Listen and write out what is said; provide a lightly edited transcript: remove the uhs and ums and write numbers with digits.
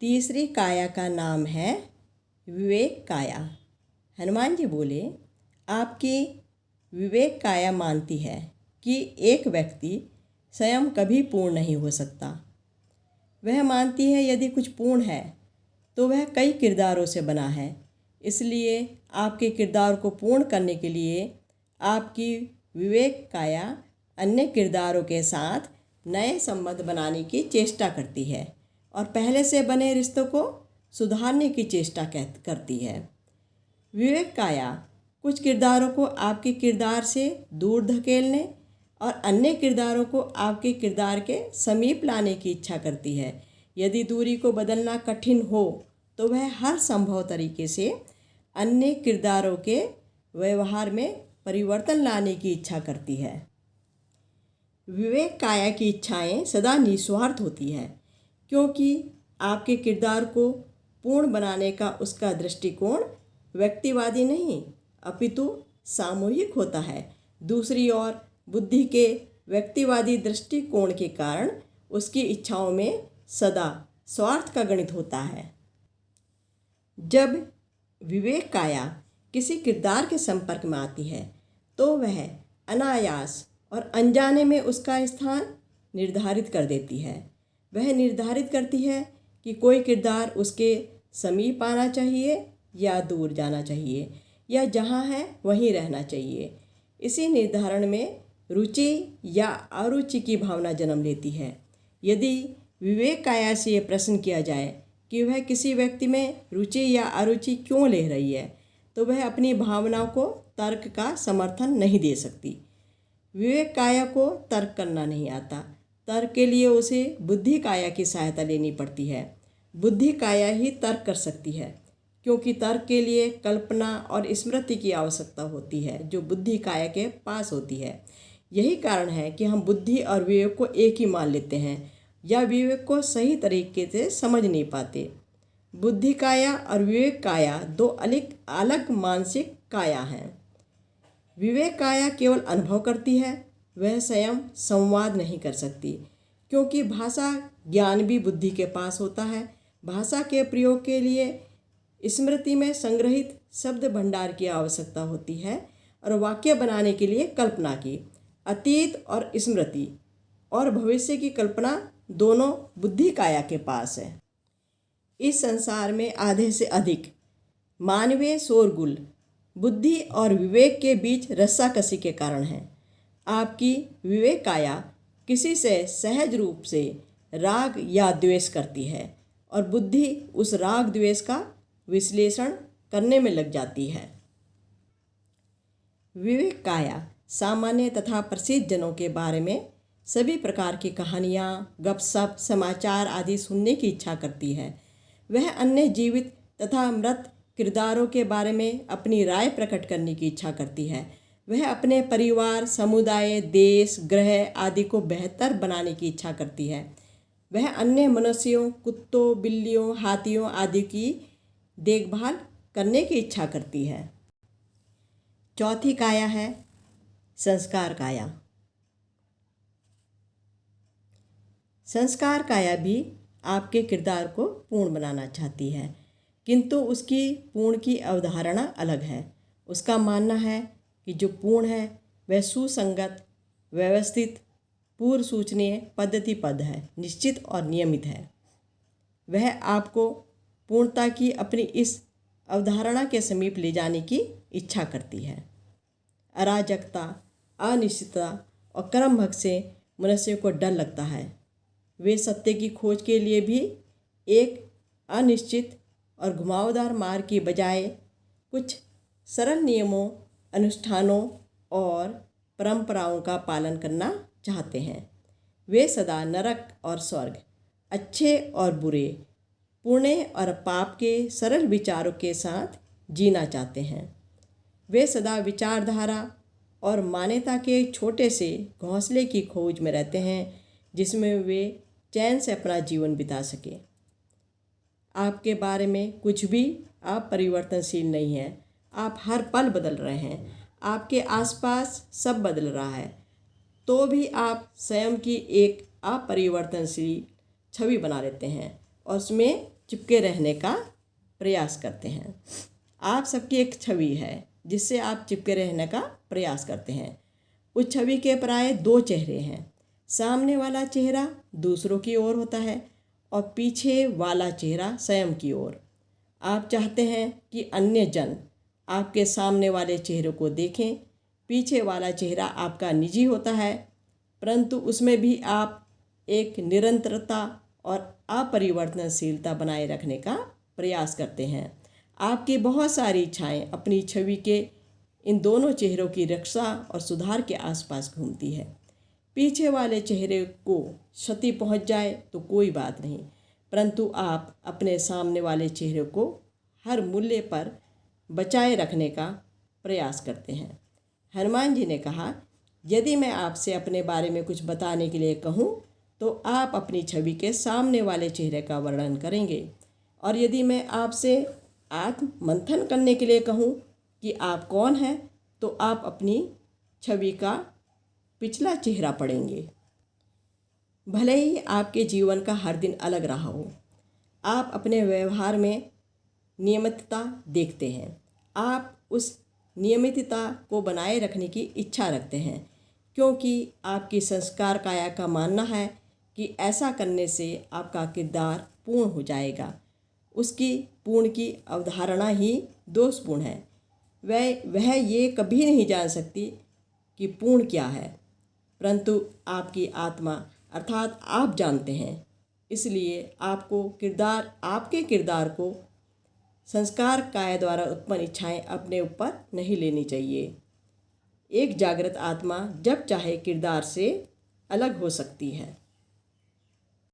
तीसरी काया का नाम है विवेक काया। हनुमान जी बोले, आपकी विवेक काया मानती है कि एक व्यक्ति स्वयं कभी पूर्ण नहीं हो सकता। वह मानती है यदि कुछ पूर्ण है तो वह कई किरदारों से बना है। इसलिए आपके किरदार को पूर्ण करने के लिए आपकी विवेक काया अन्य किरदारों के साथ नए संबंध बनाने की चेष्टा करती है और पहले से बने रिश्तों को सुधारने की चेष्टा करती है। विवेक काया कुछ किरदारों को आपके किरदार से दूर धकेलने और अन्य किरदारों को आपके किरदार के समीप लाने की इच्छा करती है। यदि दूरी को बदलना कठिन हो तो वह हर संभव तरीके से अन्य किरदारों के व्यवहार में परिवर्तन लाने की इच्छा करती है। विवेक काया की इच्छाएं सदा निस्वार्थ होती है, क्योंकि आपके किरदार को पूर्ण बनाने का उसका दृष्टिकोण व्यक्तिवादी नहीं अपितु सामूहिक होता है। दूसरी ओर बुद्धि के व्यक्तिवादी दृष्टिकोण के कारण उसकी इच्छाओं में सदा स्वार्थ का गणित होता है। जब विवेक काया किसी किरदार के संपर्क में आती है तो वह अनायास और अनजाने में उसका स्थान निर्धारित कर देती है। वह निर्धारित करती है कि कोई किरदार उसके समीप आना चाहिए या दूर जाना चाहिए या जहाँ है वहीं रहना चाहिए। इसी निर्धारण में रुचि या अरुचि की भावना जन्म लेती है। यदि विवेक काया से ये प्रश्न किया जाए कि वह किसी व्यक्ति में रुचि या अरुचि क्यों ले रही है तो वह अपनी भावनाओं को तर्क का समर्थन नहीं दे सकती। विवेक काया को तर्क करना नहीं आता। तर्क के लिए उसे बुद्धि काया की सहायता लेनी पड़ती है। बुद्धि काया ही तर्क कर सकती है, क्योंकि तर्क के लिए कल्पना और स्मृति की आवश्यकता होती है जो बुद्धि काया के पास होती है। यही कारण है कि हम बुद्धि और विवेक को एक ही मान लेते हैं या विवेक को सही तरीके से समझ नहीं पाते। बुद्धि काया और विवेक काया दो अलग मानसिक काया हैं। विवेक काया केवल अनुभव करती है, वह स्वयं संवाद नहीं कर सकती, क्योंकि भाषा ज्ञान भी बुद्धि के पास होता है। भाषा के प्रयोग के लिए स्मृति में संग्रहित शब्द भंडार की आवश्यकता होती है और वाक्य बनाने के लिए कल्पना की। अतीत और स्मृति और भविष्य की कल्पना दोनों बुद्धि काया के पास है। इस संसार में आधे से अधिक मानवीय शोरगुल बुद्धि और विवेक के बीच रस्साकसी के कारण है। आपकी विवेक काया किसी से सहज रूप से राग या द्वेष करती है और बुद्धि उस राग द्वेष का विश्लेषण करने में लग जाती है। विवेक काया सामान्य तथा प्रसिद्ध जनों के बारे में सभी प्रकार की कहानियाँ, गपशप, समाचार आदि सुनने की इच्छा करती है। वह अन्य जीवित तथा मृत किरदारों के बारे में अपनी राय प्रकट करने की इच्छा करती है। वह अपने परिवार, समुदाय, देश, ग्रह आदि को बेहतर बनाने की इच्छा करती है। वह अन्य मनुष्यों, कुत्तों, बिल्लियों, हाथियों आदि की देखभाल करने की इच्छा करती है। चौथी काया है संस्कार काया। संस्कार काया भी आपके किरदार को पूर्ण बनाना चाहती है, किंतु उसकी पूर्ण की अवधारणा अलग है। उसका मानना है कि जो पूर्ण है वह सुसंगत, व्यवस्थित, पूर्व सूचनीय, पद्धतिबद्ध है, निश्चित और नियमित है। वह आपको पूर्णता की अपनी इस अवधारणा के समीप ले जाने की इच्छा करती है। अराजकता, अनिश्चितता और क्रमभंग से मनुष्य को डर लगता है। वे सत्य की खोज के लिए भी एक अनिश्चित और घुमावदार मार्ग की बजाय कुछ सरल नियमों, अनुष्ठानों और परंपराओं का पालन करना चाहते हैं। वे सदा नरक और स्वर्ग, अच्छे और बुरे, पुण्य और पाप के सरल विचारों के साथ जीना चाहते हैं। वे सदा विचारधारा और मान्यता के छोटे से घोंसले की खोज में रहते हैं जिसमें वे चैन से अपना जीवन बिता सके। आपके बारे में कुछ भी अपरिवर्तनशील नहीं है। आप हर पल बदल रहे हैं। आपके आसपास सब बदल रहा है, तो भी आप स्वयं की एक अपरिवर्तनशील छवि बना लेते हैं और उसमें चिपके रहने का प्रयास करते हैं। आप सबकी एक छवि है जिससे आप चिपके रहने का प्रयास करते हैं। उस छवि के प्राय दो चेहरे हैं। सामने वाला चेहरा दूसरों की ओर होता है और पीछे वाला चेहरा स्वयं की ओर। आप चाहते हैं कि अन्य जन आपके सामने वाले चेहरे को देखें। पीछे वाला चेहरा आपका निजी होता है, परंतु उसमें भी आप एक निरंतरता और अपरिवर्तनशीलता बनाए रखने का प्रयास करते हैं। आपकी बहुत सारी इच्छाएं अपनी छवि के इन दोनों चेहरों की रक्षा और सुधार के आसपास घूमती है। पीछे वाले चेहरे को क्षति पहुंच जाए तो कोई बात नहीं, परंतु आप अपने सामने वाले चेहरे को हर मूल्य पर बचाए रखने का प्रयास करते हैं। हनुमान जी ने कहा, यदि मैं आपसे अपने बारे में कुछ बताने के लिए कहूँ तो आप अपनी छवि के सामने वाले चेहरे का वर्णन करेंगे, और यदि मैं आपसे आत्म मंथन करने के लिए कहूँ कि आप कौन हैं तो आप अपनी छवि का पिछला चेहरा पढ़ेंगे। भले ही आपके जीवन का हर दिन अलग रहा हो, आप अपने व्यवहार में नियमितता देखते हैं। आप उस नियमितता को बनाए रखने की इच्छा रखते हैं, क्योंकि आपकी संस्कार काया का मानना है कि ऐसा करने से आपका किरदार पूर्ण हो जाएगा। उसकी पूर्ण की अवधारणा ही दोषपूर्ण है। वह ये कभी नहीं जान सकती कि पूर्ण क्या है, परंतु आपकी आत्मा अर्थात आप जानते हैं। इसलिए आपके किरदार को संस्कार काय द्वारा उत्पन्न इच्छाएं अपने ऊपर नहीं लेनी चाहिए। एक जागृत आत्मा जब चाहे किरदार से अलग हो सकती है।